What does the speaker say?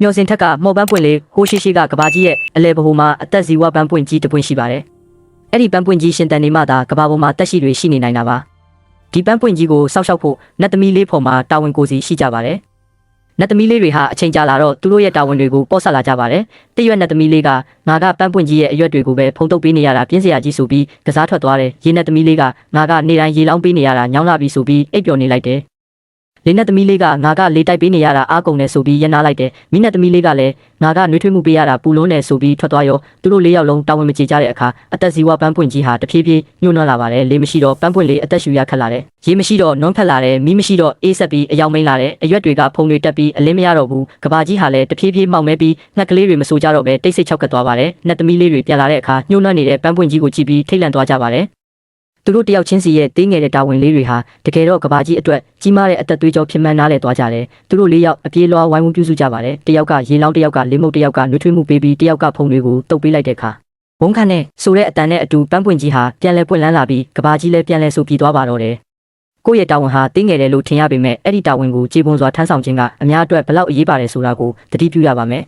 မျောစင်ထက်ကမော်ပန်းပွင့်လေးဟိုရှိရှိကကဘာကြီးရဲ့အလဲဘဟိုမှာအသက်ဇီဝပန်းပွင့်ကြီးတပွင့်ရှိပါတယ်။အဲ့ဒီပန်းပွင့်ကြီးရှင်တန်နေမှသာကဘာပေါ်မှာတက်ရှိတွေရှိနေနိုင်တာပါ။ဒီပန်းပွင့်ကြီးကိုစောက်ရှောက်ဖို့နတ်သမီးလေးဖော်မှာတာဝန်ကိုစီရှိကြပါတယ်။နတ်သမီးလေးတွေဟာအချိန်ကြာလာတော့သူတို့ရဲ့တာဝန်တွေကိုပေါ့ဆက်လာကြပါတယ်။တရွက်နတ်သမီးလေးကငါကပန်းပွင့်ကြီးရဲ့အရွက်တွေကိုပဲဖုံးတုပ်ပေးနေရတာပြင်းစရာကြီးဆိုပြီးကစားထွက်သွားတယ်။ရေနတ်သမီးလေးကငါကနေတိုင်းရေလောင်းပေးနေရတာညောင်းလာပြီဆိုပြီးအိပ်ပျော်နေလိုက်တယ်။လေးနတ်သမီးလေးကငါကလေတိုက်ပေးနေရတာအားကုန်နေဆိုပြီးရနာလိုက်တယ်မိနတ်သမီးလေးကလည်းငါကနှွေးထွေးမှုပေးရတာပူလုံးနေဆိုပြီးထွက်သွားရောသူတို့၄ယောက်လုံးတာဝန်မကျေကြတဲ့အခါအသက်ဇီဝပန်းပွင့်ကြီးဟာတဖြည်းဖြည်းညှို့နှွမ်းလာပါတယ်လေမရှိတော့ပန်းပွင့်လေးအသက်ရှူရခက်လာတယ်ရေမရှိတော့နွမ်းဖက်လာတယ်မီးမရှိတော့အေးဆက်ပြီးအယောင်မိန်လာတယ်အရွက်တွေကဖုံတွေတက်ပြီးအလင်းမရတော့ဘူးကဘာကြီးဟာလည်းတဖြည်းဖြည်းမှောက်မဲပြီးငှက်ကလေးတွေမဆိုကြတော့ပဲတိတ်ဆိတ်ချောက်ကသွားပါတယ်နတ်သမီးလေးတွေပြန်လာတဲ့အခါညှို့နှွမ်းနေတဲ့ပန်းပွင့်ကြီးကိုကြည့်ပြီးထိတ်လန့်သွားကြပါတယ်သူတို့တယောက်ချင်းစီရဲ့သေးငယ်တဲ့တာဝန်လေးတွေဟာတကယ်တော့ကဘာကြီးအတွက်ကြီးမားတဲ့အသက်သွေးကြောဖြစ်မှန်းနားလည်သွားကြတယ်သူတို့၄ယောက်အပြေးလွှားဝိုင်းဝန်းပြုစုကြပါတယ်တယောက်ကရေလောင်းတယောက်ကလေးမုတ်တယောက်ကနှွေးထွေးမှုပေးပြီးတယောက်ကဖုံတွေကိုတုပ်ပေးလိုက်တဲ့အခါဝုန်းခန့်နဲ့ဆိုတဲ့အတန်နဲ့အတူပန်းပွင့်ကြီးဟာပြန်လဲပွင့်လန်းလာပြီးကဘာကြီးလည်းပြန်လဲဆိုပြီးသွားပါတော့တယ်ကိုယ့်ရဲ့တာဝန်ဟာသေးငယ်တယ်လို့ထင်ရပေမဲ့အဲ့ဒီတာဝန်ကိုကြေပွန်စွာထမ်းဆောင်ခြင်းကအများအတွက်ဘလောက်အရေးပါတယ်ဆိုတာကိုသတိပြုရပါမယ်